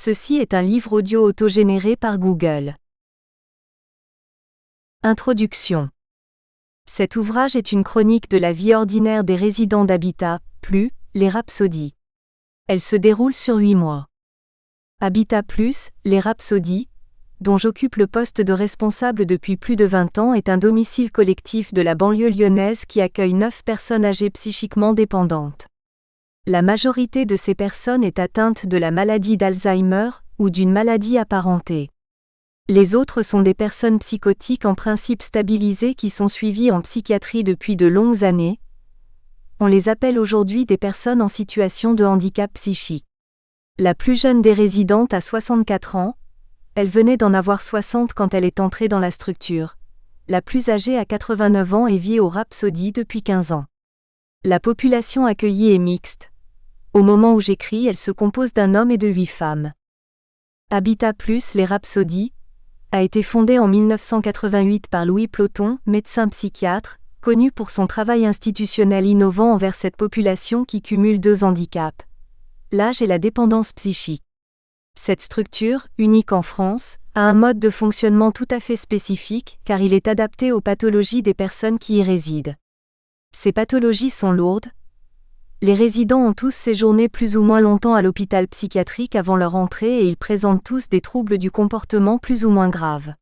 Ceci est un livre audio autogénéré par Google. Introduction. Cet ouvrage est une chronique de la vie ordinaire des résidents d'Habitat+, les Rhapsodies. Elle se déroule sur 8 mois. Habitat+, les Rhapsodies, dont j'occupe le poste de responsable depuis plus de 20 ans, est un domicile collectif de la banlieue lyonnaise qui accueille 9 personnes âgées psychiquement dépendantes. La majorité de ces personnes est atteinte de la maladie d'Alzheimer ou d'une maladie apparentée. Les autres sont des personnes psychotiques en principe stabilisées qui sont suivies en psychiatrie depuis de longues années. On les appelle aujourd'hui des personnes en situation de handicap psychique. La plus jeune des résidentes a 64 ans, elle venait d'en avoir 60 quand elle est entrée dans la structure. La plus âgée a 89 ans et vit aux Rhapsodies depuis 15 ans. La population accueillie est mixte. Au moment où j'écris, elle se compose d'un homme et de 8 femmes. Habitat+, les Rhapsodies, a été fondée en 1988 par Louis Ploton, médecin psychiatre, connu pour son travail institutionnel innovant envers cette population qui cumule 2 handicaps, l'âge et la dépendance psychique. Cette structure, unique en France, a un mode de fonctionnement tout à fait spécifique car il est adapté aux pathologies des personnes qui y résident. Ces pathologies sont lourdes. Les résidents ont tous séjourné plus ou moins longtemps à l'hôpital psychiatrique avant leur entrée et ils présentent tous des troubles du comportement plus ou moins graves.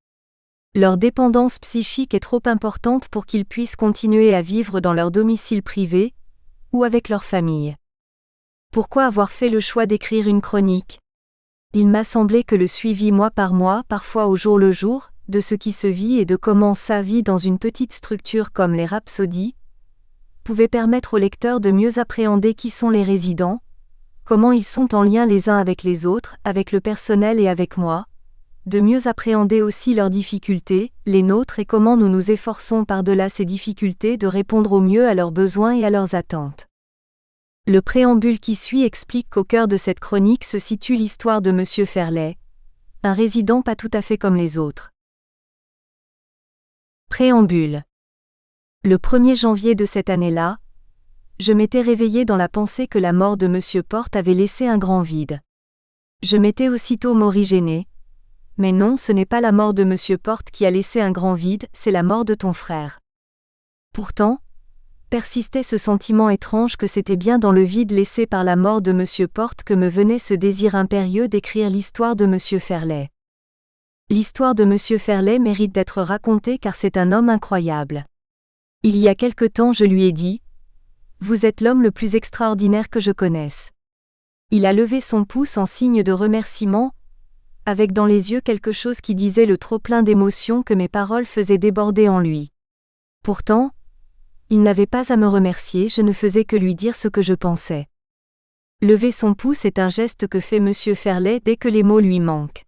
Leur dépendance psychique est trop importante pour qu'ils puissent continuer à vivre dans leur domicile privé ou avec leur famille. Pourquoi avoir fait le choix d'écrire une chronique ? Il m'a semblé que le suivi mois par mois, parfois au jour le jour, de ce qui se vit et de comment ça vit dans une petite structure comme les Rhapsodies, pouvait permettre aux lecteurs de mieux appréhender qui sont les résidents, comment ils sont en lien les uns avec les autres, avec le personnel et avec moi, de mieux appréhender aussi leurs difficultés, les nôtres et comment nous nous efforçons par-delà ces difficultés de répondre au mieux à leurs besoins et à leurs attentes. Le préambule qui suit explique qu'au cœur de cette chronique se situe l'histoire de Monsieur Ferlet, un résident pas tout à fait comme les autres. Préambule. Le 1er janvier de cette année-là, je m'étais réveillée dans la pensée que la mort de Monsieur Porte avait laissé un grand vide. Je m'étais aussitôt morigénée. Mais non, ce n'est pas la mort de Monsieur Porte qui a laissé un grand vide, c'est la mort de ton frère. Pourtant, persistait ce sentiment étrange que c'était bien dans le vide laissé par la mort de Monsieur Porte que me venait ce désir impérieux d'écrire l'histoire de Monsieur Ferlet. L'histoire de Monsieur Ferlet mérite d'être racontée car c'est un homme incroyable. Il y a quelque temps je lui ai dit « Vous êtes l'homme le plus extraordinaire que je connaisse ». Il a levé son pouce en signe de remerciement, avec dans les yeux quelque chose qui disait le trop-plein d'émotions que mes paroles faisaient déborder en lui. Pourtant, il n'avait pas à me remercier, je ne faisais que lui dire ce que je pensais. Lever son pouce est un geste que fait Monsieur Ferlet dès que les mots lui manquent.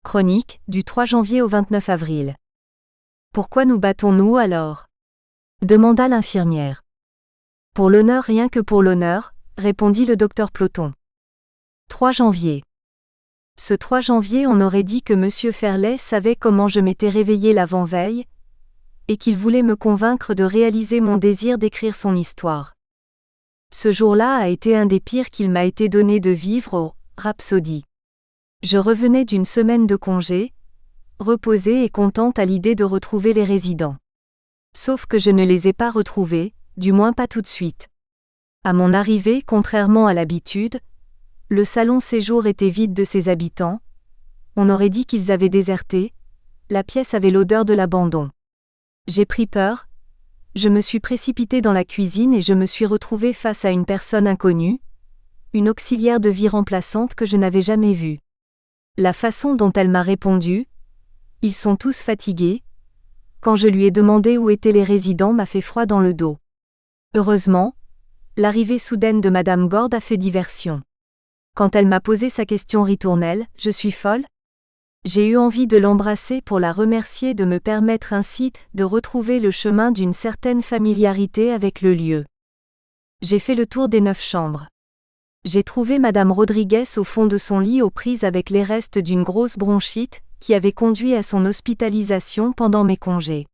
Chronique, du 3 janvier au 29 avril. Pourquoi nous battons-nous alors ? Demanda l'infirmière. Pour l'honneur, rien que pour l'honneur, répondit le docteur Ploton. 3 janvier. Ce 3 janvier, on aurait dit que Monsieur Ferlet savait comment je m'étais réveillée l'avant-veille, et qu'il voulait me convaincre de réaliser mon désir d'écrire son histoire. Ce jour-là a été un des pires qu'il m'a été donné de vivre aux Rhapsodies. Je revenais d'une semaine de congé, reposée et contente à l'idée de retrouver les résidents. Sauf que je ne les ai pas retrouvés, du moins pas tout de suite. À mon arrivée, contrairement à l'habitude, le salon séjour était vide de ses habitants, on aurait dit qu'ils avaient déserté, la pièce avait l'odeur de l'abandon. J'ai pris peur, je me suis précipitée dans la cuisine et je me suis retrouvée face à une personne inconnue, une auxiliaire de vie remplaçante que je n'avais jamais vue. La façon dont elle m'a répondu, ils sont tous fatigués, quand je lui ai demandé où étaient les résidents m'a fait froid dans le dos. Heureusement, l'arrivée soudaine de Madame Gorde a fait diversion. Quand elle m'a posé sa question ritournelle, je suis folle ? J'ai eu envie de l'embrasser pour la remercier de me permettre ainsi de retrouver le chemin d'une certaine familiarité avec le lieu. J'ai fait le tour des 9 chambres. J'ai trouvé Madame Rodriguez au fond de son lit aux prises avec les restes d'une grosse bronchite qui avait conduit à son hospitalisation pendant mes congés.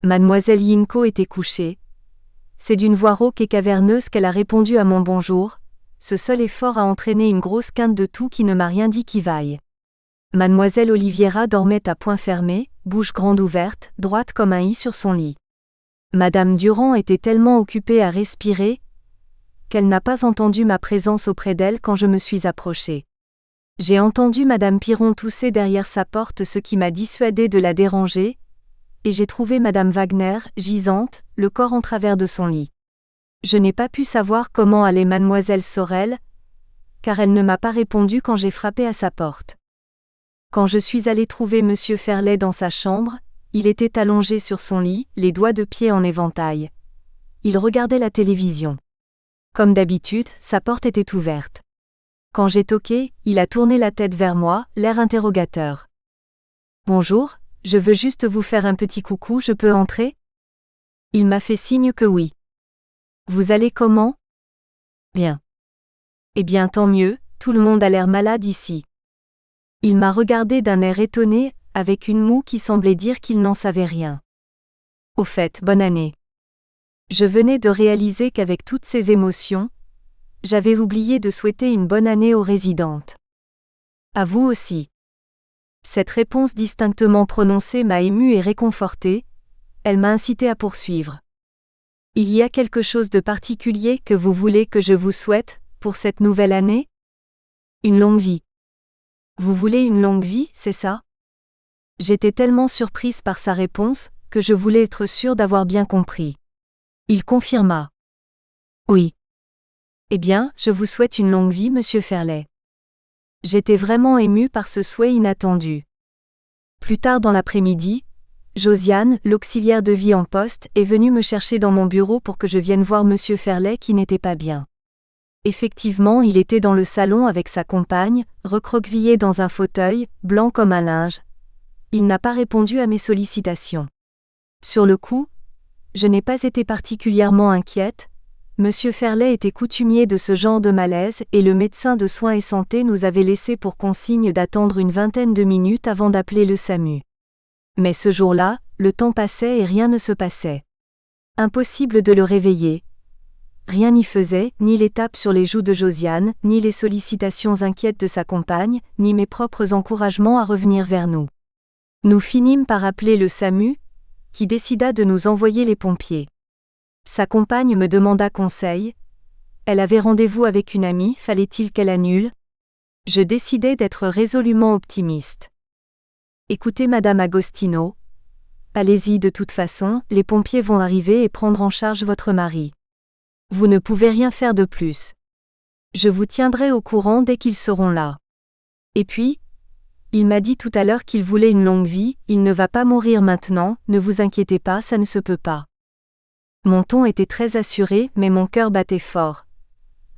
Mademoiselle Yinko était couchée. C'est d'une voix rauque et caverneuse qu'elle a répondu à mon bonjour, ce seul effort a entraîné une grosse quinte de toux qui ne m'a rien dit qui vaille. Mademoiselle Oliviera dormait à poings fermés, bouche grande ouverte, droite comme un i sur son lit. Madame Durand était tellement occupée à respirer qu'elle n'a pas entendu ma présence auprès d'elle quand je me suis approchée. J'ai entendu Madame Piron tousser derrière sa porte, ce qui m'a dissuadé de la déranger, et j'ai trouvé Madame Wagner, gisante, le corps en travers de son lit. Je n'ai pas pu savoir comment allait Mademoiselle Sorel, car elle ne m'a pas répondu quand j'ai frappé à sa porte. Quand je suis allée trouver Monsieur Ferlet dans sa chambre, il était allongé sur son lit, les doigts de pied en éventail. Il regardait la télévision. Comme d'habitude, sa porte était ouverte. Quand j'ai toqué, il a tourné la tête vers moi, l'air interrogateur. « Bonjour, je veux juste vous faire un petit coucou, je peux entrer ?» Il m'a fait signe que oui. « Vous allez comment ? » « Bien. »« Eh bien tant mieux, tout le monde a l'air malade ici. » Il m'a regardé d'un air étonné, avec une moue qui semblait dire qu'il n'en savait rien. « Au fait, bonne année. » Je venais de réaliser qu'avec toutes ces émotions, j'avais oublié de souhaiter une bonne année aux résidentes. À vous aussi. Cette réponse distinctement prononcée m'a émue et réconfortée, elle m'a incité à poursuivre. Il y a quelque chose de particulier que vous voulez que je vous souhaite, pour cette nouvelle année ? Une longue vie. Vous voulez une longue vie, c'est ça ? J'étais tellement surprise par sa réponse, que je voulais être sûre d'avoir bien compris. Il confirma. Oui. Eh bien, je vous souhaite une longue vie, Monsieur Ferlet. J'étais vraiment émue par ce souhait inattendu. Plus tard dans l'après-midi, Josiane, l'auxiliaire de vie en poste, est venue me chercher dans mon bureau pour que je vienne voir Monsieur Ferlet qui n'était pas bien. Effectivement, il était dans le salon avec sa compagne, recroquevillé dans un fauteuil, blanc comme un linge. Il n'a pas répondu à mes sollicitations. Sur le coup, je n'ai pas été particulièrement inquiète. Monsieur Ferlet était coutumier de ce genre de malaise et le médecin de soins et santé nous avait laissé pour consigne d'attendre une vingtaine de minutes avant d'appeler le SAMU. Mais ce jour-là, le temps passait et rien ne se passait. Impossible de le réveiller. Rien n'y faisait, ni les tapes sur les joues de Josiane, ni les sollicitations inquiètes de sa compagne, ni mes propres encouragements à revenir vers nous. Nous finîmes par appeler le SAMU, qui décida de nous envoyer les pompiers. Sa compagne me demanda conseil. Elle avait rendez-vous avec une amie, fallait-il qu'elle annule ? Je décidai d'être résolument optimiste. Écoutez Madame Agostino. Allez-y de toute façon, les pompiers vont arriver et prendre en charge votre mari. Vous ne pouvez rien faire de plus. Je vous tiendrai au courant dès qu'ils seront là. Et puis, il m'a dit tout à l'heure qu'il voulait une longue vie, il ne va pas mourir maintenant, ne vous inquiétez pas, ça ne se peut pas. Mon ton était très assuré, mais mon cœur battait fort.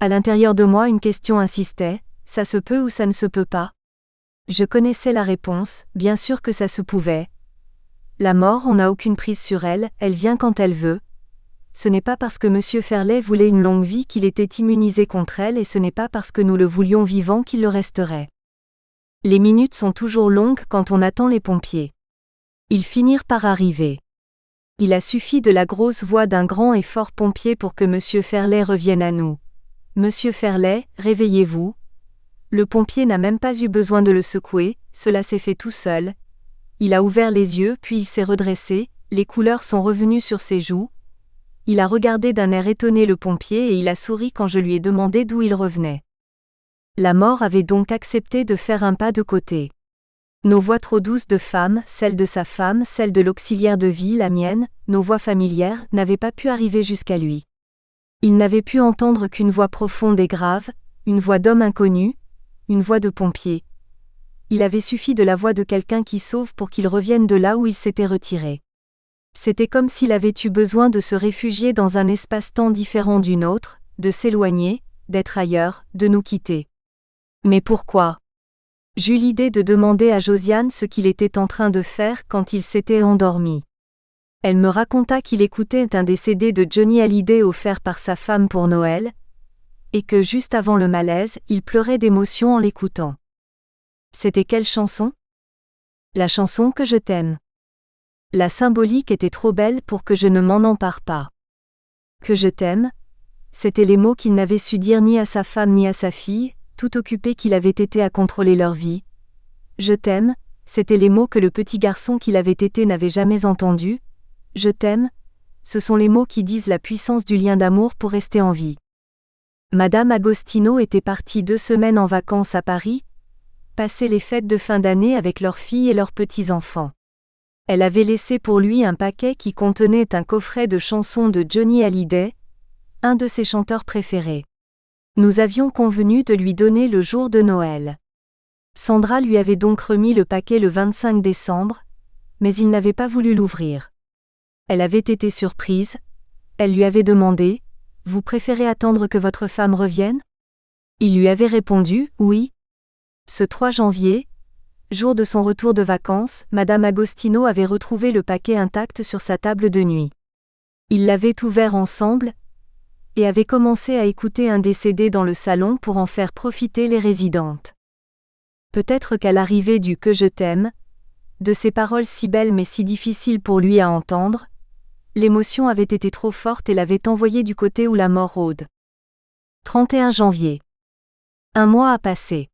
À l'intérieur de moi, une question insistait, ça se peut ou ça ne se peut pas ? Je connaissais la réponse, bien sûr que ça se pouvait. La mort, on n'a aucune prise sur elle, elle vient quand elle veut. Ce n'est pas parce que Monsieur Ferlet voulait une longue vie qu'il était immunisé contre elle et ce n'est pas parce que nous le voulions vivant qu'il le resterait. Les minutes sont toujours longues quand on attend les pompiers. Ils finirent par arriver. Il a suffi de la grosse voix d'un grand et fort pompier pour que Monsieur Ferlet revienne à nous. « Monsieur Ferlet, réveillez-vous » Le pompier n'a même pas eu besoin de le secouer, cela s'est fait tout seul. Il a ouvert les yeux puis il s'est redressé, les couleurs sont revenues sur ses joues. Il a regardé d'un air étonné le pompier et il a souri quand je lui ai demandé d'où il revenait. La mort avait donc accepté de faire un pas de côté. Nos voix trop douces de femme, celle de sa femme, celle de l'auxiliaire de vie, la mienne, nos voix familières, n'avaient pas pu arriver jusqu'à lui. Il n'avait pu entendre qu'une voix profonde et grave, une voix d'homme inconnu, une voix de pompier. Il avait suffi de la voix de quelqu'un qui sauve pour qu'il revienne de là où il s'était retiré. C'était comme s'il avait eu besoin de se réfugier dans un espace-temps différent du nôtre, de s'éloigner, d'être ailleurs, de nous quitter. Mais pourquoi ? J'eus l'idée de demander à Josiane ce qu'il était en train de faire quand il s'était endormi. Elle me raconta qu'il écoutait un des CD de Johnny Hallyday offert par sa femme pour Noël, et que juste avant le malaise, il pleurait d'émotion en l'écoutant. C'était quelle chanson ? La chanson que je t'aime. La symbolique était trop belle pour que je ne m'en empare pas. Que je t'aime ? C'étaient les mots qu'il n'avait su dire ni à sa femme ni à sa fille, tout occupé qu'il avait été à contrôler leur vie. Je t'aime, c'étaient les mots que le petit garçon qu'il avait été n'avait jamais entendus. Je t'aime, ce sont les mots qui disent la puissance du lien d'amour pour rester en vie. Madame Agostino était partie 2 semaines en vacances à Paris, passer les fêtes de fin d'année avec leurs filles et leurs petits-enfants. Elle avait laissé pour lui un paquet qui contenait un coffret de chansons de Johnny Hallyday, un de ses chanteurs préférés. Nous avions convenu de lui donner le jour de Noël. Sandra lui avait donc remis le paquet le 25 décembre, mais il n'avait pas voulu l'ouvrir. Elle avait été surprise, elle lui avait demandé « Vous préférez attendre que votre femme revienne ?» Il lui avait répondu « Oui ». Ce 3 janvier, jour de son retour de vacances, Madame Agostino avait retrouvé le paquet intact sur sa table de nuit. Ils l'avaient ouvert ensemble et avaient commencé à écouter un des CD dans le salon pour en faire profiter les résidentes. Peut-être qu'à l'arrivée du « Que je t'aime », de ces paroles si belles mais si difficiles pour lui à entendre, l'émotion avait été trop forte et l'avait envoyé du côté où la mort rôde. 31 janvier. Un mois a passé.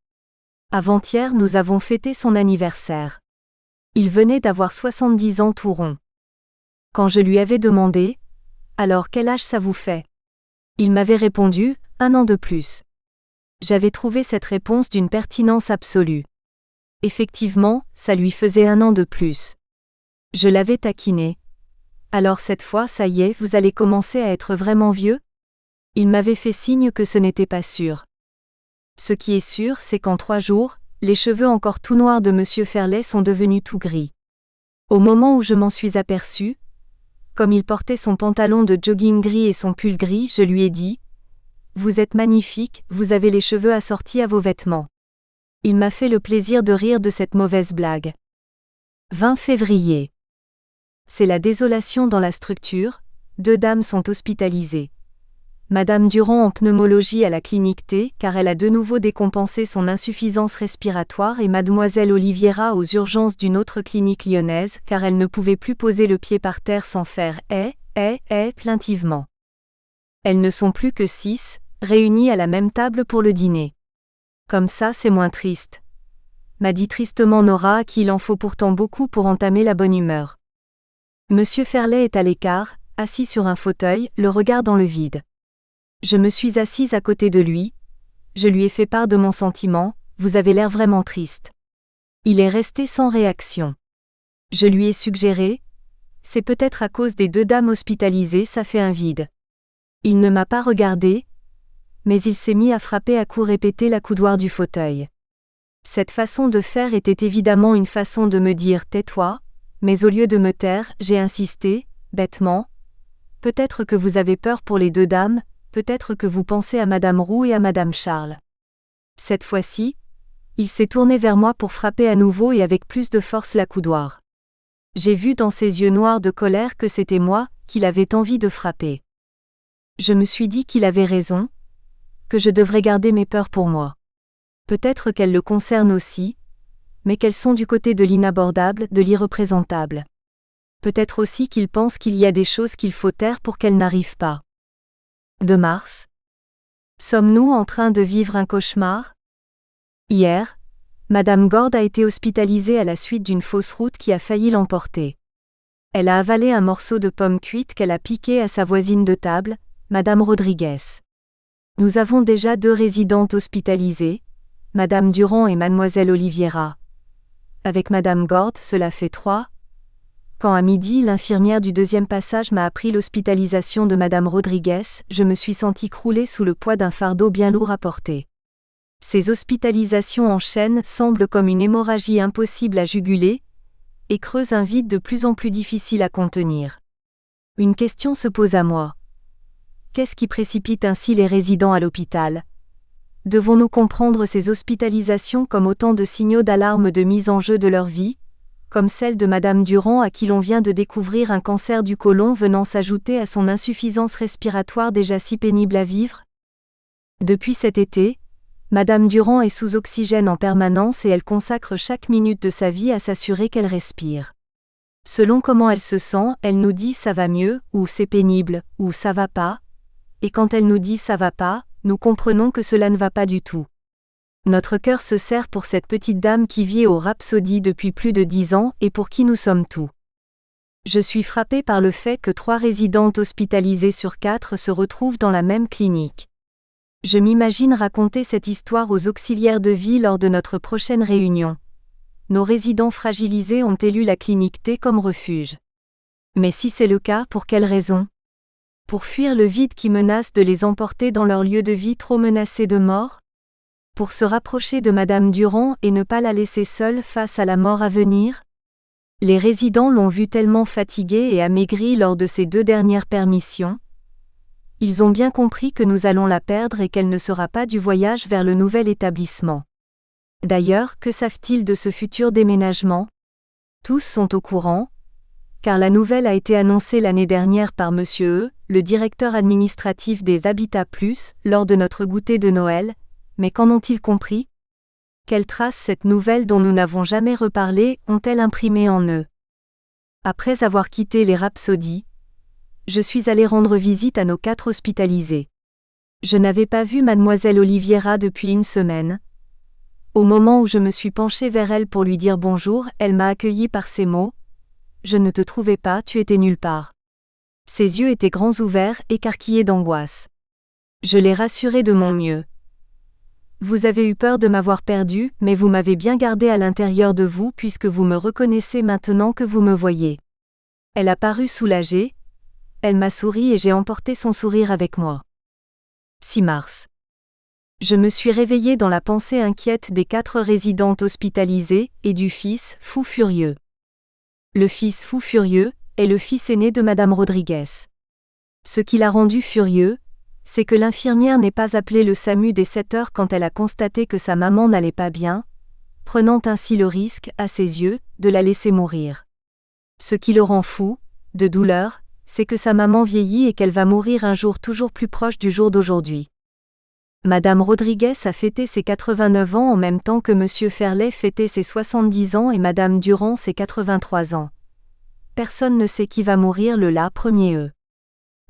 Avant-hier nous avons fêté son anniversaire. Il venait d'avoir 70 ans tout rond. Quand je lui avais demandé « Alors quel âge ça vous fait ?» Il m'avait répondu « 1 an de plus ». J'avais trouvé cette réponse d'une pertinence absolue. Effectivement, ça lui faisait 1 an de plus. Je l'avais taquiné. « Alors cette fois ça y est, vous allez commencer à être vraiment vieux ?» Il m'avait fait signe que ce n'était pas sûr. Ce qui est sûr, c'est qu'en 3 jours, les cheveux encore tout noirs de M. Ferlet sont devenus tout gris. Au moment où je m'en suis aperçue, comme il portait son pantalon de jogging gris et son pull gris, je lui ai dit « Vous êtes magnifique, vous avez les cheveux assortis à vos vêtements. » Il m'a fait le plaisir de rire de cette mauvaise blague. 20 février. C'est la désolation dans la structure, 2 dames sont hospitalisées. Madame Durand en pneumologie à la clinique T, car elle a de nouveau décompensé son insuffisance respiratoire, et mademoiselle Oliviera aux urgences d'une autre clinique lyonnaise, car elle ne pouvait plus poser le pied par terre sans faire plaintivement. Elles ne sont plus que 6, réunies à la même table pour le dîner. Comme ça c'est moins triste, m'a dit tristement Nora, à qui il en faut pourtant beaucoup pour entamer la bonne humeur. Monsieur Ferlet est à l'écart, assis sur un fauteuil, le regard dans le vide. Je me suis assise à côté de lui, je lui ai fait part de mon sentiment, vous avez l'air vraiment triste. Il est resté sans réaction. Je lui ai suggéré, c'est peut-être à cause des 2 dames hospitalisées, ça fait un vide. Il ne m'a pas regardé, mais il s'est mis à frapper à coups répétés l'accoudoir du fauteuil. Cette façon de faire était évidemment une façon de me dire « tais-toi », mais au lieu de me taire, j'ai insisté, bêtement. Peut-être que vous avez peur pour les 2 dames, peut-être que vous pensez à Madame Roux et à Madame Charles. Cette fois-ci, il s'est tourné vers moi pour frapper à nouveau et avec plus de force l'accoudoir. J'ai vu dans ses yeux noirs de colère que c'était moi qu'il avait envie de frapper. Je me suis dit qu'il avait raison, que je devrais garder mes peurs pour moi. Peut-être qu'elles le concernent aussi, mais qu'elles sont du côté de l'inabordable, de l'irreprésentable. Peut-être aussi qu'il pense qu'il y a des choses qu'il faut taire pour qu'elles n'arrivent pas. 2 mars. Sommes-nous en train de vivre un cauchemar ? Hier, Madame Gord a été hospitalisée à la suite d'une fausse route qui a failli l'emporter. Elle a avalé un morceau de pomme cuite qu'elle a piqué à sa voisine de table, Madame Rodriguez. Nous avons déjà 2 résidentes hospitalisées, Madame Durand et Mademoiselle Oliviera. Avec Madame Gord, cela fait 3. Quand à midi l'infirmière du 2e passage m'a appris l'hospitalisation de Madame Rodriguez, je me suis sentie crouler sous le poids d'un fardeau bien lourd à porter. Ces hospitalisations en chaîne semblent comme une hémorragie impossible à juguler, et creusent un vide de plus en plus difficile à contenir. Une question se pose à moi. Qu'est-ce qui précipite ainsi les résidents à l'hôpital ? Devons-nous comprendre ces hospitalisations comme autant de signaux d'alarme de mise en jeu de leur vie, comme celle de Madame Durand à qui l'on vient de découvrir un cancer du côlon venant s'ajouter à son insuffisance respiratoire déjà si pénible à vivre ? Depuis cet été, Madame Durand est sous oxygène en permanence et elle consacre chaque minute de sa vie à s'assurer qu'elle respire. Selon comment elle se sent, elle nous dit « ça va mieux » ou « c'est pénible » ou « ça va pas », et quand elle nous dit ça va pas, nous comprenons que cela ne va pas du tout. Notre cœur se serre pour cette petite dame qui vit au Rhapsody depuis plus de 10 ans et pour qui nous sommes tout. Je suis frappée par le fait que 3 résidentes hospitalisées sur 4 se retrouvent dans la même clinique. Je m'imagine raconter cette histoire aux auxiliaires de vie lors de notre prochaine réunion. Nos résidents fragilisés ont élu la clinique T comme refuge. Mais si c'est le cas, pour quelle raison ? Pour fuir le vide qui menace de les emporter dans leur lieu de vie trop menacé de mort ? Pour se rapprocher de Madame Durand et ne pas la laisser seule face à la mort à venir ? Les résidents l'ont vue tellement fatiguée et amaigrie lors de ces 2 dernières permissions. Ils ont bien compris que nous allons la perdre et qu'elle ne sera pas du voyage vers le nouvel établissement. D'ailleurs, que savent-ils de ce futur déménagement ? Tous sont au courant, car la nouvelle a été annoncée l'année dernière par Monsieur E, le directeur administratif des Habitat Plus, lors de notre goûter de Noël, mais qu'en ont-ils compris ? Quelles traces cette nouvelle dont nous n'avons jamais reparlé ont-elles imprimées en eux ? Après avoir quitté les Rhapsody, je suis allée rendre visite à nos 4 hospitalisés. Je n'avais pas vu mademoiselle Oliviera depuis 1 semaine. Au moment où je me suis penchée vers elle pour lui dire bonjour, elle m'a accueillie par ces mots : « Je ne te trouvais pas, tu étais nulle part. » Ses yeux étaient grands ouverts, écarquillés d'angoisse. Je l'ai rassurée de mon mieux. « Vous avez eu peur de m'avoir perdue, mais vous m'avez bien gardée à l'intérieur de vous puisque vous me reconnaissez maintenant que vous me voyez. » Elle a paru soulagée. Elle m'a souri et j'ai emporté son sourire avec moi. 6 mars. Je me suis réveillée dans la pensée inquiète des 4 résidentes hospitalisées et du fils fou furieux. Le fils fou furieux est le fils aîné de Madame Rodriguez. Ce qui l'a rendu furieux, c'est que l'infirmière n'ait pas appelé le SAMU dès 7 heures quand elle a constaté que sa maman n'allait pas bien, prenant ainsi le risque, à ses yeux, de la laisser mourir. Ce qui le rend fou, de douleur, c'est que sa maman vieillit et qu'elle va mourir un jour toujours plus proche du jour d'aujourd'hui. Madame Rodriguez a fêté ses 89 ans en même temps que Monsieur Ferlet fêtait ses 70 ans et Madame Durand ses 83 ans. Personne ne sait qui va mourir le 1er E.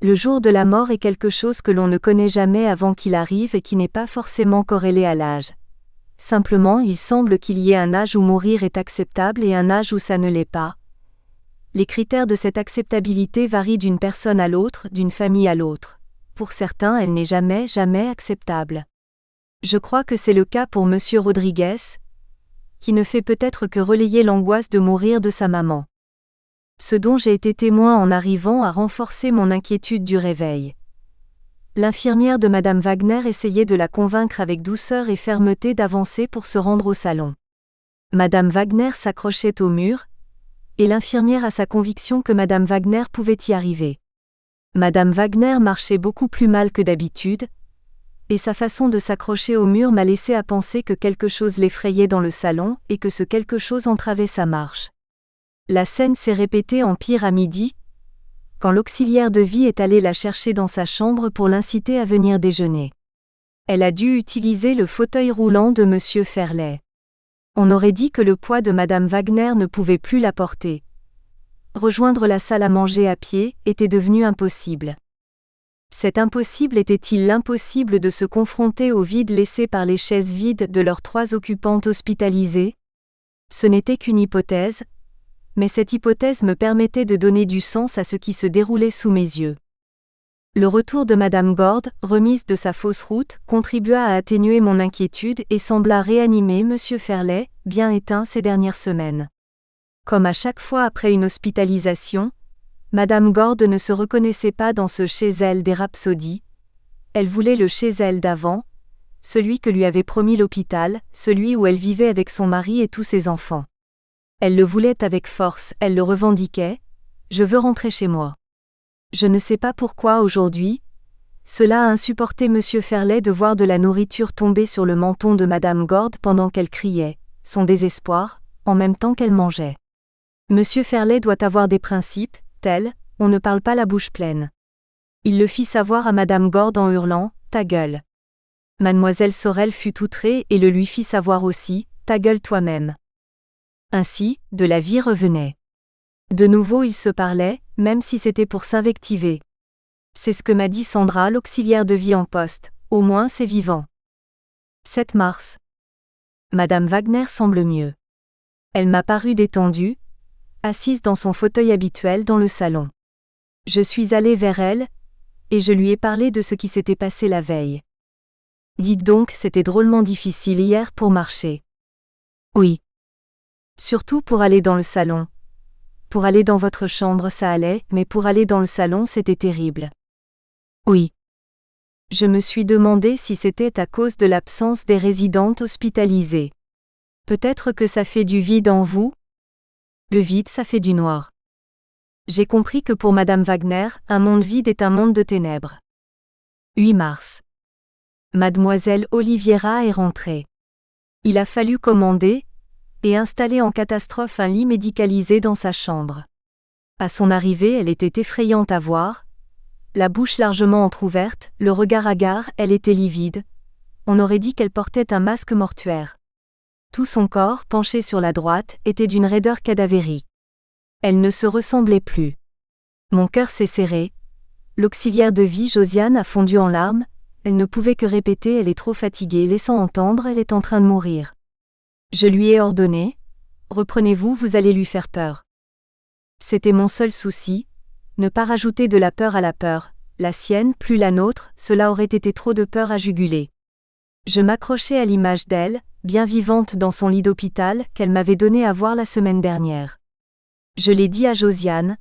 Le jour de la mort est quelque chose que l'on ne connaît jamais avant qu'il arrive et qui n'est pas forcément corrélé à l'âge. Simplement, il semble qu'il y ait un âge où mourir est acceptable et un âge où ça ne l'est pas. Les critères de cette acceptabilité varient d'une personne à l'autre, d'une famille à l'autre. Pour certains, elle n'est jamais acceptable. Je crois que c'est le cas pour Monsieur Rodriguez, qui ne fait peut-être que relayer l'angoisse de mourir de sa maman. Ce dont j'ai été témoin en arrivant a renforcé mon inquiétude du réveil. L'infirmière de Madame Wagner essayait de la convaincre avec douceur et fermeté d'avancer pour se rendre au salon. Madame Wagner s'accrochait au mur, et l'infirmière a sa conviction que Madame Wagner pouvait y arriver. Madame Wagner marchait beaucoup plus mal que d'habitude, et sa façon de s'accrocher au mur m'a laissé à penser que quelque chose l'effrayait dans le salon et que ce quelque chose entravait sa marche. La scène s'est répétée en pire à midi, quand l'auxiliaire de vie est allé la chercher dans sa chambre pour l'inciter à venir déjeuner. Elle a dû utiliser le fauteuil roulant de Monsieur Ferlet. On aurait dit que le poids de Madame Wagner ne pouvait plus la porter. Rejoindre la salle à manger à pied était devenu impossible. Cet impossible était-il l'impossible de se confronter au vide laissé par les chaises vides de leurs 3 occupantes hospitalisées ? Ce n'était qu'une hypothèse, mais cette hypothèse me permettait de donner du sens à ce qui se déroulait sous mes yeux. Le retour de Madame Gord, remise de sa fausse route, contribua à atténuer mon inquiétude et sembla réanimer Monsieur Ferlet, bien éteint ces dernières semaines. Comme à chaque fois après une hospitalisation, Madame Gord ne se reconnaissait pas dans ce chez elle des Rhapsody. Elle voulait le chez elle d'avant, celui que lui avait promis l'hôpital, celui où elle vivait avec son mari et tous ses enfants. Elle le voulait avec force, elle le revendiquait : « Je veux rentrer chez moi. » Je ne sais pas pourquoi aujourd'hui, cela a insupporté Monsieur Ferlet de voir de la nourriture tomber sur le menton de Madame Gord pendant qu'elle criait, son désespoir, en même temps qu'elle mangeait. Monsieur Ferlet doit avoir des principes, tels, on ne parle pas la bouche pleine. Il le fit savoir à Madame Gord en hurlant, « Ta gueule !» Mademoiselle Sorel fut outrée et le lui fit savoir aussi, « Ta gueule toi-même !» Ainsi, de la vie revenait. De nouveau ils se parlaient, même si c'était pour s'invectiver. C'est ce que m'a dit Sandra, l'auxiliaire de vie en poste, au moins c'est vivant. 7 mars. Madame Wagner semble mieux. Elle m'a paru détendue, assise dans son fauteuil habituel dans le salon. Je suis allée vers elle, et je lui ai parlé de ce qui s'était passé la veille. Dites donc, c'était drôlement difficile hier pour marcher. Oui. Surtout pour aller dans le salon. Pour aller dans votre chambre ça allait, mais pour aller dans le salon c'était terrible. Oui. Je me suis demandé si c'était à cause de l'absence des résidentes hospitalisées. Peut-être que ça fait du vide en vous? Le vide ça fait du noir. J'ai compris que pour Madame Wagner, un monde vide est un monde de ténèbres. 8 mars. Mademoiselle Oliviera est rentrée. Il a fallu commander et installer en catastrophe un lit médicalisé dans sa chambre. À son arrivée, elle était effrayante à voir, la bouche largement entr'ouverte, le regard hagard, elle était livide. On aurait dit qu'elle portait un masque mortuaire. Tout son corps, penché sur la droite, était d'une raideur cadavérique. Elle ne se ressemblait plus. Mon cœur s'est serré. L'auxiliaire de vie Josiane a fondu en larmes. Elle ne pouvait que répéter « Elle est trop fatiguée », laissant entendre « Elle est en train de mourir ». Je lui ai ordonné « Reprenez-vous, vous allez lui faire peur ». C'était mon seul souci, ne pas rajouter de la peur à la peur, la sienne plus la nôtre, cela aurait été trop de peur à juguler. Je m'accrochais à l'image d'elle, bien vivante dans son lit d'hôpital, qu'elle m'avait donné à voir la semaine dernière. Je l'ai dit à Josiane.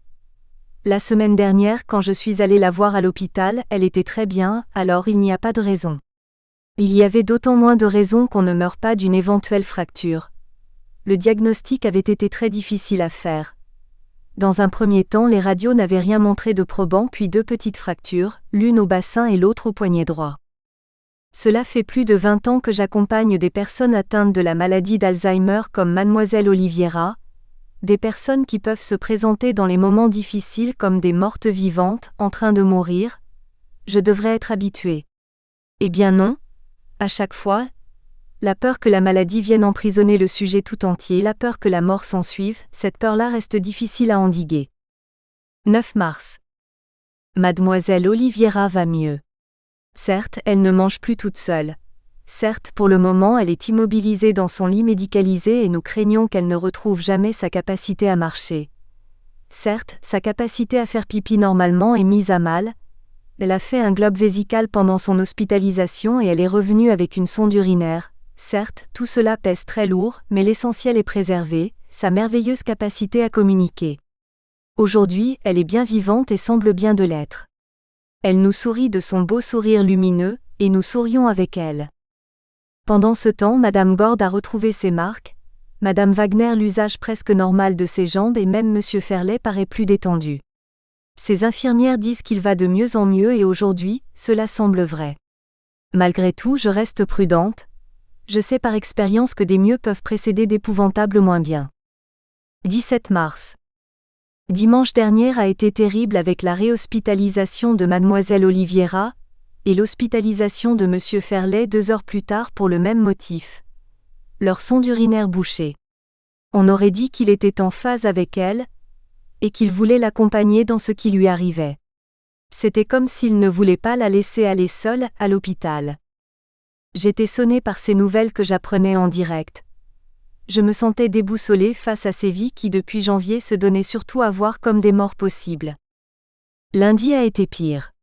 La semaine dernière, quand je suis allée la voir à l'hôpital, elle était très bien, alors il n'y a pas de raison. Il y avait d'autant moins de raisons qu'on ne meurt pas d'une éventuelle fracture. Le diagnostic avait été très difficile à faire. Dans un premier temps, les radios n'avaient rien montré de probant, puis 2 petites fractures, l'une au bassin et l'autre au poignet droit. Cela fait plus de 20 ans que j'accompagne des personnes atteintes de la maladie d'Alzheimer comme Mademoiselle Oliviera, des personnes qui peuvent se présenter dans les moments difficiles comme des mortes vivantes, en train de mourir. Je devrais être habituée. Eh bien non. À chaque fois, la peur que la maladie vienne emprisonner le sujet tout entier, la peur que la mort s'ensuive, cette peur-là reste difficile à endiguer. 9 mars. Mademoiselle Oliviera va mieux. Certes, elle ne mange plus toute seule. Certes, pour le moment, elle est immobilisée dans son lit médicalisé et nous craignons qu'elle ne retrouve jamais sa capacité à marcher. Certes, sa capacité à faire pipi normalement est mise à mal. Elle a fait un globe vésical pendant son hospitalisation et elle est revenue avec une sonde urinaire. Certes, tout cela pèse très lourd, mais l'essentiel est préservé, sa merveilleuse capacité à communiquer. Aujourd'hui, elle est bien vivante et semble bien de l'être. Elle nous sourit de son beau sourire lumineux, et nous sourions avec elle. Pendant ce temps, Madame Gord a retrouvé ses marques, Madame Wagner l'usage presque normal de ses jambes et même Monsieur Ferlet paraît plus détendu. Ses infirmières disent qu'il va de mieux en mieux et aujourd'hui, cela semble vrai. Malgré tout, je reste prudente. Je sais par expérience que des mieux peuvent précéder d'épouvantables moins bien. 17 mars. Dimanche dernier a été terrible avec la réhospitalisation de Mademoiselle Oliviera, et l'hospitalisation de Monsieur Ferlet 2 heures plus tard pour le même motif. Leur sonde urinaire bouchée. On aurait dit qu'il était en phase avec elle, et qu'il voulait l'accompagner dans ce qui lui arrivait. C'était comme s'il ne voulait pas la laisser aller seule à l'hôpital. J'étais sonnée par ces nouvelles que j'apprenais en direct. Je me sentais déboussolée face à ces vies qui depuis janvier se donnaient surtout à voir comme des morts possibles. Lundi a été pire.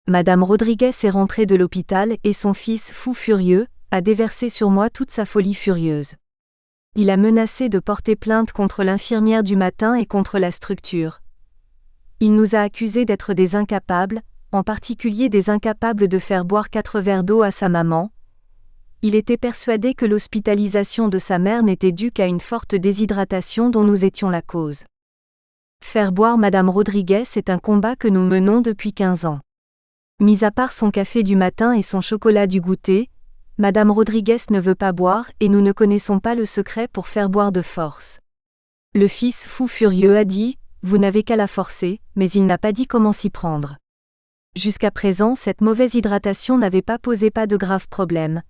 Madame Rodriguez est rentrée de l'hôpital et son fils, fou furieux, a déversé sur moi toute sa folie furieuse. Il a menacé de porter plainte contre l'infirmière du matin et contre la structure. Il nous a accusés d'être des incapables, en particulier des incapables de faire boire 4 verres d'eau à sa maman. Il était persuadé que l'hospitalisation de sa mère n'était due qu'à une forte déshydratation dont nous étions la cause. Faire boire Madame Rodriguez est un combat que nous menons depuis 15 ans. Mis à part son café du matin et son chocolat du goûter, Madame Rodriguez ne veut pas boire et nous ne connaissons pas le secret pour faire boire de force. Le fils fou furieux a dit « Vous n'avez qu'à la forcer », mais il n'a pas dit comment s'y prendre. Jusqu'à présent, cette mauvaise hydratation n'avait pas posé de graves problèmes.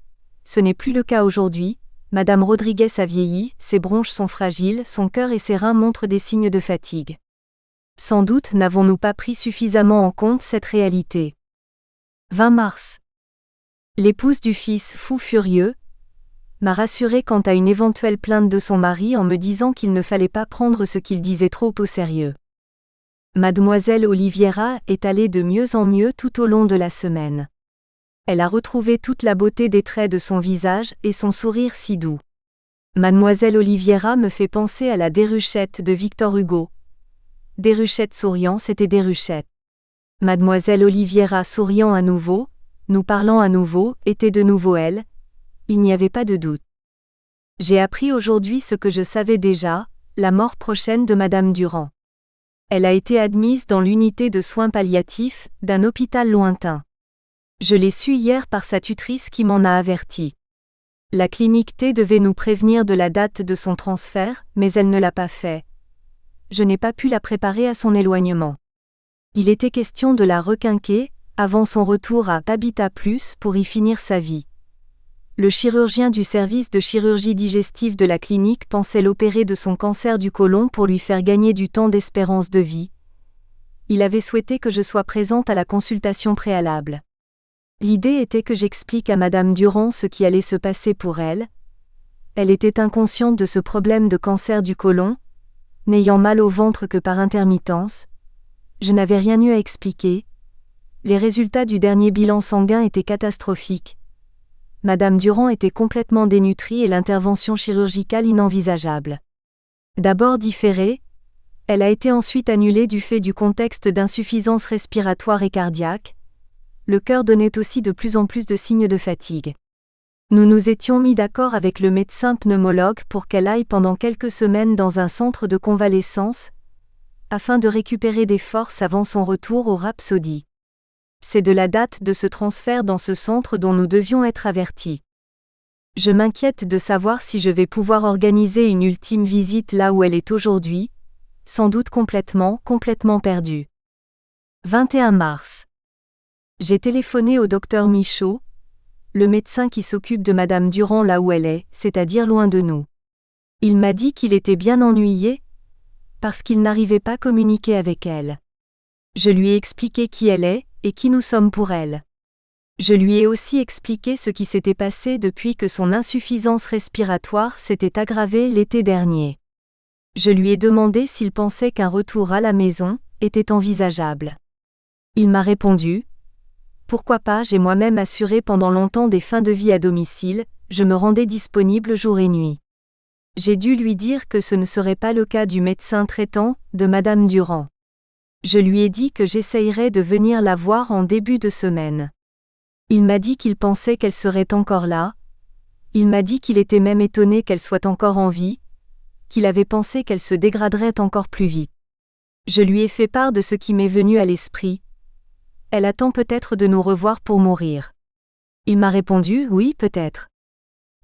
Ce n'est plus le cas aujourd'hui. Madame Rodriguez a vieilli, ses bronches sont fragiles, son cœur et ses reins montrent des signes de fatigue. Sans doute n'avons-nous pas pris suffisamment en compte cette réalité. 20 mars. L'épouse du fils fou furieux m'a rassurée quant à une éventuelle plainte de son mari en me disant qu'il ne fallait pas prendre ce qu'il disait trop au sérieux. Mademoiselle Oliviera est allée de mieux en mieux tout au long de la semaine. Elle a retrouvé toute la beauté des traits de son visage et son sourire si doux. Mademoiselle Oliviera me fait penser à la Déruchette de Victor Hugo. Déruchette souriant, c'était Déruchette. Mademoiselle Oliviera souriant à nouveau, nous parlant à nouveau, était de nouveau elle. Il n'y avait pas de doute. J'ai appris aujourd'hui ce que je savais déjà, la mort prochaine de Madame Durand. Elle a été admise dans l'unité de soins palliatifs d'un hôpital lointain. Je l'ai su hier par sa tutrice qui m'en a averti. La clinique T devait nous prévenir de la date de son transfert, mais elle ne l'a pas fait. Je n'ai pas pu la préparer à son éloignement. Il était question de la requinquer, avant son retour à Habitat Plus pour y finir sa vie. Le chirurgien du service de chirurgie digestive de la clinique pensait l'opérer de son cancer du côlon pour lui faire gagner du temps d'espérance de vie. Il avait souhaité que je sois présente à la consultation préalable. L'idée était que j'explique à Madame Durand ce qui allait se passer pour elle. Elle était inconsciente de ce problème de cancer du côlon, n'ayant mal au ventre que par intermittence. Je n'avais rien eu à expliquer. Les résultats du dernier bilan sanguin étaient catastrophiques. Madame Durand était complètement dénutrie et l'intervention chirurgicale inenvisageable. D'abord différée, elle a été ensuite annulée du fait du contexte d'insuffisance respiratoire et cardiaque. Le cœur donnait aussi de plus en plus de signes de fatigue. Nous nous étions mis d'accord avec le médecin pneumologue pour qu'elle aille pendant quelques semaines dans un centre de convalescence, afin de récupérer des forces avant son retour au Rhapsody. C'est de la date de ce transfert dans ce centre dont nous devions être avertis. Je m'inquiète de savoir si je vais pouvoir organiser une ultime visite là où elle est aujourd'hui, sans doute complètement perdue. 21 mars. J'ai téléphoné au docteur Michaud, le médecin qui s'occupe de Madame Durand là où elle est, c'est-à-dire loin de nous. Il m'a dit qu'il était bien ennuyé, parce qu'il n'arrivait pas à communiquer avec elle. Je lui ai expliqué qui elle est, et qui nous sommes pour elle. Je lui ai aussi expliqué ce qui s'était passé depuis que son insuffisance respiratoire s'était aggravée l'été dernier. Je lui ai demandé s'il pensait qu'un retour à la maison était envisageable. Il m'a répondu « Pourquoi pas, j'ai moi-même assuré pendant longtemps des fins de vie à domicile, je me rendais disponible jour et nuit. » J'ai dû lui dire que ce ne serait pas le cas du médecin traitant, de Madame Durand. Je lui ai dit que j'essayerais de venir la voir en début de semaine. Il m'a dit qu'il pensait qu'elle serait encore là. Il m'a dit qu'il était même étonné qu'elle soit encore en vie, qu'il avait pensé qu'elle se dégraderait encore plus vite. Je lui ai fait part de ce qui m'est venu à l'esprit. Elle attend peut-être de nous revoir pour mourir. Il m'a répondu « oui, peut-être ».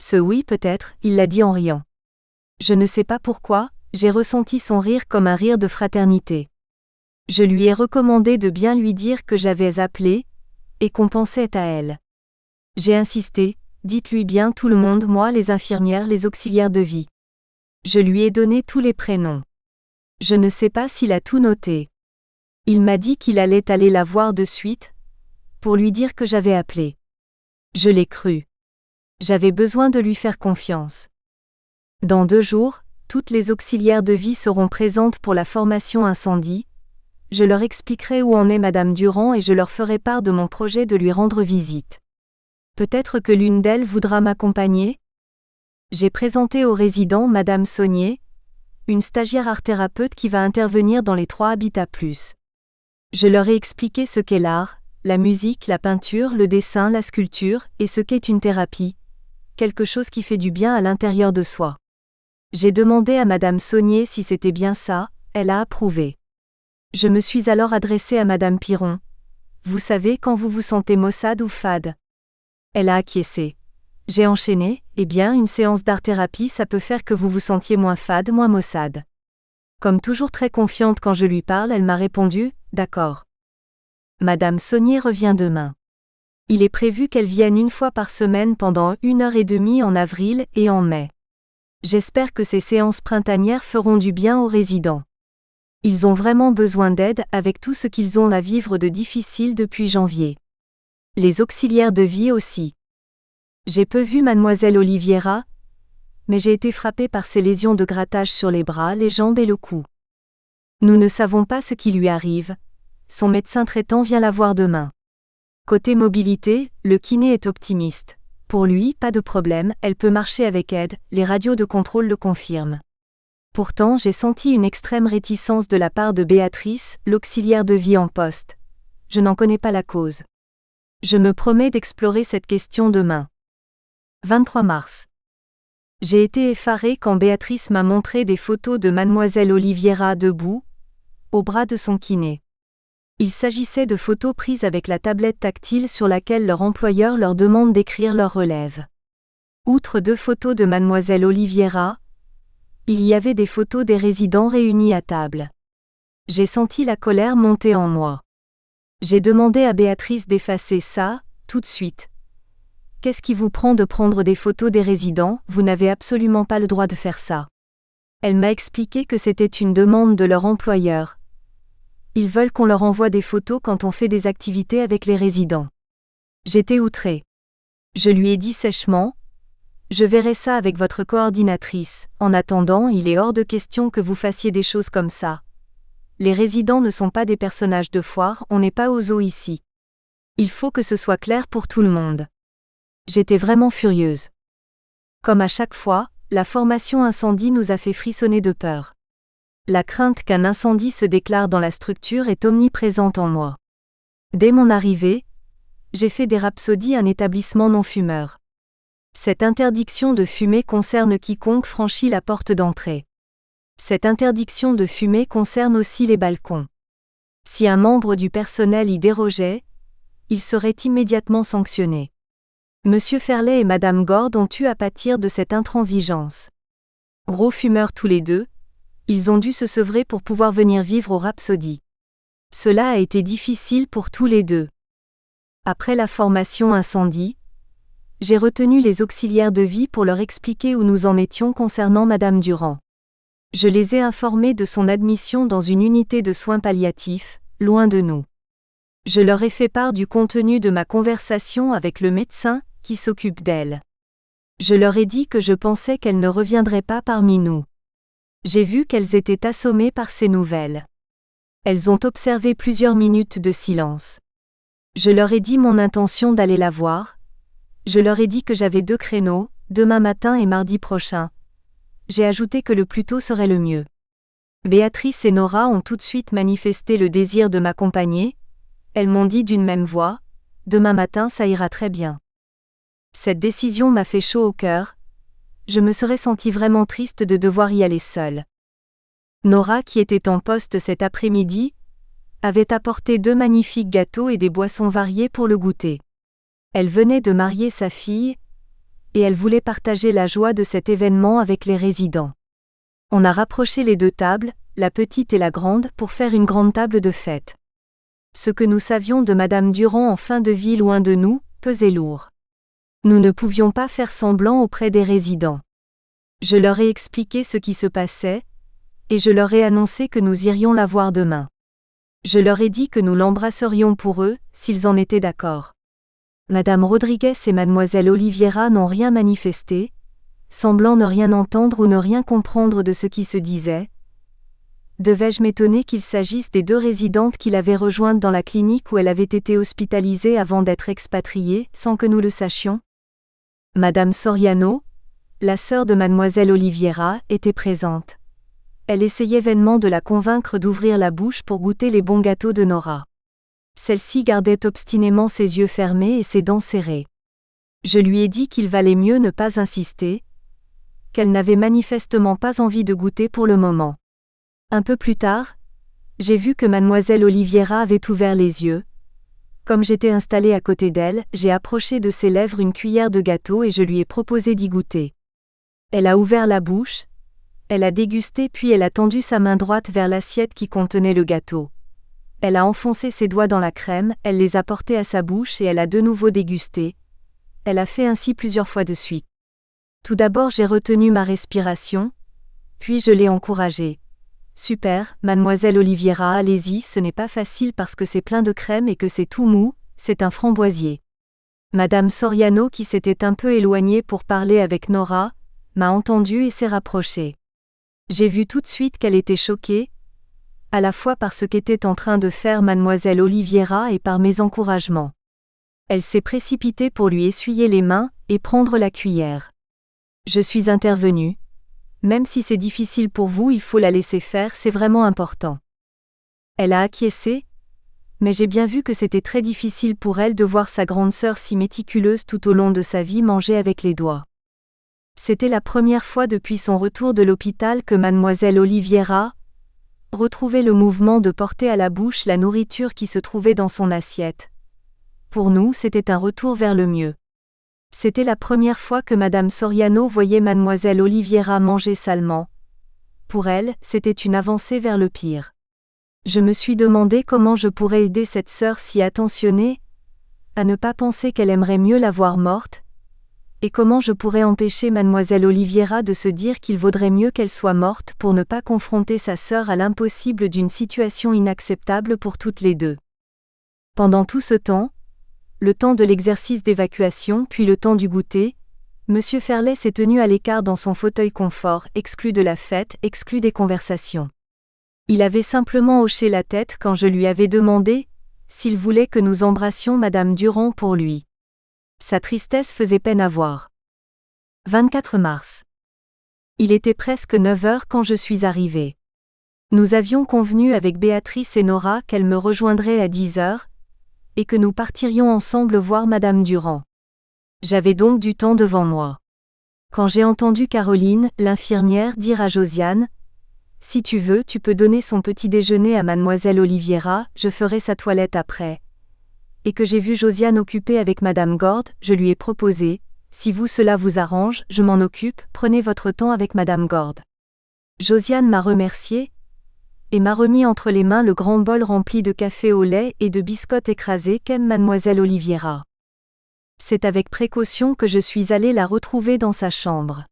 Ce « oui, peut-être », il l'a dit en riant. Je ne sais pas pourquoi, j'ai ressenti son rire comme un rire de fraternité. Je lui ai recommandé de bien lui dire que j'avais appelé, et qu'on pensait à elle. J'ai insisté, dites-lui bien tout le monde, moi, les infirmières, les auxiliaires de vie. Je lui ai donné tous les prénoms. Je ne sais pas s'il a tout noté. Il m'a dit qu'il allait aller la voir de suite, pour lui dire que j'avais appelé. Je l'ai cru. J'avais besoin de lui faire confiance. Dans 2 jours, toutes les auxiliaires de vie seront présentes pour la formation incendie. Je leur expliquerai où en est Madame Durand et je leur ferai part de mon projet de lui rendre visite. Peut-être que l'une d'elles voudra m'accompagner. J'ai présenté aux résidents Madame Saunier, une stagiaire art-thérapeute qui va intervenir dans les 3 Habitat Plus. Je leur ai expliqué ce qu'est l'art, la musique, la peinture, le dessin, la sculpture, et ce qu'est une thérapie, quelque chose qui fait du bien à l'intérieur de soi. J'ai demandé à Madame Saunier si c'était bien ça, elle a approuvé. Je me suis alors adressée à Madame Piron. Vous savez quand vous vous sentez maussade ou fade? Elle a acquiescé. J'ai enchaîné, eh bien une séance d'art-thérapie ça peut faire que vous vous sentiez moins fade, moins maussade. Comme toujours très confiante quand je lui parle, elle m'a répondu, d'accord. Madame Saunier revient demain. Il est prévu qu'elle vienne 1 fois par semaine pendant 1h30 en avril et en mai. J'espère que ces séances printanières feront du bien aux résidents. Ils ont vraiment besoin d'aide avec tout ce qu'ils ont à vivre de difficile depuis janvier. Les auxiliaires de vie aussi. J'ai peu vu mademoiselle Oliviera, mais j'ai été frappée par ses lésions de grattage sur les bras, les jambes et le cou. Nous ne savons pas ce qui lui arrive. Son médecin traitant vient la voir demain. Côté mobilité, le kiné est optimiste. Pour lui, pas de problème, elle peut marcher avec aide, les radios de contrôle le confirment. Pourtant, j'ai senti une extrême réticence de la part de Béatrice, l'auxiliaire de vie en poste. Je n'en connais pas la cause. Je me promets d'explorer cette question demain. 23 mars. J'ai été effarée quand Béatrice m'a montré des photos de mademoiselle Oliviera debout, au bras de son kiné. Il s'agissait de photos prises avec la tablette tactile sur laquelle leur employeur leur demande d'écrire leur relève. Outre 2 photos de mademoiselle Oliviera, il y avait des photos des résidents réunis à table. J'ai senti la colère monter en moi. J'ai demandé à Béatrice d'effacer ça, tout de suite. Qu'est-ce qui vous prend de prendre des photos des résidents, vous n'avez absolument pas le droit de faire ça. Elle m'a expliqué que c'était une demande de leur employeur. Ils veulent qu'on leur envoie des photos quand on fait des activités avec les résidents. J'étais outrée. Je lui ai dit sèchement, je verrai ça avec votre coordinatrice. En attendant, il est hors de question que vous fassiez des choses comme ça. Les résidents ne sont pas des personnages de foire, on n'est pas au zoo ici. Il faut que ce soit clair pour tout le monde. J'étais vraiment furieuse. Comme à chaque fois, la formation incendie nous a fait frissonner de peur. La crainte qu'un incendie se déclare dans la structure est omniprésente en moi. Dès mon arrivée, j'ai fait des Rhapsodies un établissement non-fumeur. Cette interdiction de fumer concerne quiconque franchit la porte d'entrée. Cette interdiction de fumer concerne aussi les balcons. Si un membre du personnel y dérogeait, il serait immédiatement sanctionné. Monsieur Ferlet et Madame Gord ont eu à pâtir de cette intransigeance. Gros fumeurs tous les deux, ils ont dû se sevrer pour pouvoir venir vivre aux Rhapsodies. Cela a été difficile pour tous les deux. Après la formation incendie, j'ai retenu les auxiliaires de vie pour leur expliquer où nous en étions concernant Madame Durand. Je les ai informés de son admission dans une unité de soins palliatifs, loin de nous. Je leur ai fait part du contenu de ma conversation avec le médecin qui s'occupe d'elle. Je leur ai dit que je pensais qu'elle ne reviendrait pas parmi nous. J'ai vu qu'elles étaient assommées par ces nouvelles. Elles ont observé plusieurs minutes de silence. Je leur ai dit mon intention d'aller la voir. Je leur ai dit que j'avais 2 créneaux, demain matin et mardi prochain. J'ai ajouté que le plus tôt serait le mieux. Béatrice et Nora ont tout de suite manifesté le désir de m'accompagner. Elles m'ont dit d'une même voix, « Demain matin ça ira très bien ». Cette décision m'a fait chaud au cœur. Je me serais sentie vraiment triste de devoir y aller seule. Nora, qui était en poste cet après-midi, avait apporté 2 magnifiques gâteaux et des boissons variées pour le goûter. Elle venait de marier sa fille, et elle voulait partager la joie de cet événement avec les résidents. On a rapproché les 2 tables, la petite et la grande, pour faire une grande table de fête. Ce que nous savions de Madame Durand en fin de vie loin de nous, pesait lourd. Nous ne pouvions pas faire semblant auprès des résidents. Je leur ai expliqué ce qui se passait, et je leur ai annoncé que nous irions la voir demain. Je leur ai dit que nous l'embrasserions pour eux, s'ils en étaient d'accord. Madame Rodriguez et Mademoiselle Oliviera n'ont rien manifesté, semblant ne rien entendre ou ne rien comprendre de ce qui se disait. Devais-je m'étonner qu'il s'agisse des 2 résidentes qu'il avait rejointes dans la clinique où elle avait été hospitalisée avant d'être expatriée, sans que nous le sachions? Madame Soriano, la sœur de Mademoiselle Oliviera, était présente. Elle essayait vainement de la convaincre d'ouvrir la bouche pour goûter les bons gâteaux de Nora. Celle-ci gardait obstinément ses yeux fermés et ses dents serrées. Je lui ai dit qu'il valait mieux ne pas insister, qu'elle n'avait manifestement pas envie de goûter pour le moment. Un peu plus tard, j'ai vu que Mademoiselle Oliviera avait ouvert les yeux. Comme j'étais installée à côté d'elle, j'ai approché de ses lèvres une cuillère de gâteau et je lui ai proposé d'y goûter. Elle a ouvert la bouche, elle a dégusté puis elle a tendu sa main droite vers l'assiette qui contenait le gâteau. Elle a enfoncé ses doigts dans la crème, elle les a portés à sa bouche et elle a de nouveau dégusté. Elle a fait ainsi plusieurs fois de suite. Tout d'abord j'ai retenu ma respiration, puis je l'ai encouragée. Super, mademoiselle Oliviera, allez-y, ce n'est pas facile parce que c'est plein de crème et que c'est tout mou, c'est un framboisier. Madame Soriano, qui s'était un peu éloignée pour parler avec Nora, m'a entendue et s'est rapprochée. J'ai vu tout de suite qu'elle était choquée, à la fois par ce qu'était en train de faire mademoiselle Oliviera et par mes encouragements. Elle s'est précipitée pour lui essuyer les mains et prendre la cuillère. Je suis intervenue. Même si c'est difficile pour vous, il faut la laisser faire, c'est vraiment important. Elle a acquiescé, mais j'ai bien vu que c'était très difficile pour elle de voir sa grande sœur si méticuleuse tout au long de sa vie manger avec les doigts. C'était la première fois depuis son retour de l'hôpital que mademoiselle Oliviera retrouvait le mouvement de porter à la bouche la nourriture qui se trouvait dans son assiette. Pour nous, c'était un retour vers le mieux. C'était la première fois que madame Soriano voyait mademoiselle Oliviera manger salement. Pour elle, c'était une avancée vers le pire. Je me suis demandé comment je pourrais aider cette sœur si attentionnée à ne pas penser qu'elle aimerait mieux la voir morte, et comment je pourrais empêcher mademoiselle Oliviera de se dire qu'il vaudrait mieux qu'elle soit morte pour ne pas confronter sa sœur à l'impossible d'une situation inacceptable pour toutes les deux. Pendant tout ce temps, le temps de l'exercice d'évacuation puis le temps du goûter, M. Ferlet s'est tenu à l'écart dans son fauteuil confort, exclu de la fête, exclu des conversations. Il avait simplement hoché la tête quand je lui avais demandé s'il voulait que nous embrassions madame Durand pour lui. Sa tristesse faisait peine à voir. 24 mars. Il était presque 9 heures quand je suis arrivée. Nous avions convenu avec Béatrice et Nora qu'elles me rejoindraient à 10 heures, et que nous partirions ensemble voir madame Durand. J'avais donc du temps devant moi. Quand j'ai entendu Caroline, l'infirmière, dire à Josiane « Si tu veux, tu peux donner son petit déjeuner à mademoiselle Oliviera, je ferai sa toilette après. » Et que j'ai vu Josiane occupée avec madame Gord, je lui ai proposé « Si vous cela vous arrange, je m'en occupe, prenez votre temps avec madame Gord. » Josiane m'a remercié et m'a remis entre les mains le grand bol rempli de café au lait et de biscottes écrasées qu'aime mademoiselle Oliviera. C'est avec précaution que je suis allée la retrouver dans sa chambre.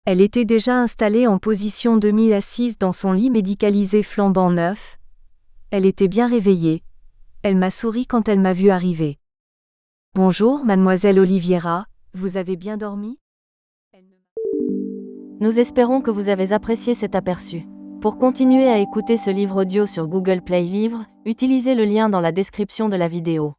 Elle était déjà installée en position demi-assise dans son lit médicalisé flambant neuf. Elle était bien réveillée. Elle m'a souri quand elle m'a vue arriver. « Bonjour, mademoiselle Oliviera, vous avez bien dormi ?» Nous espérons que vous avez apprécié cet aperçu. Pour continuer à écouter ce livre audio sur Google Play Livres, utilisez le lien dans la description de la vidéo.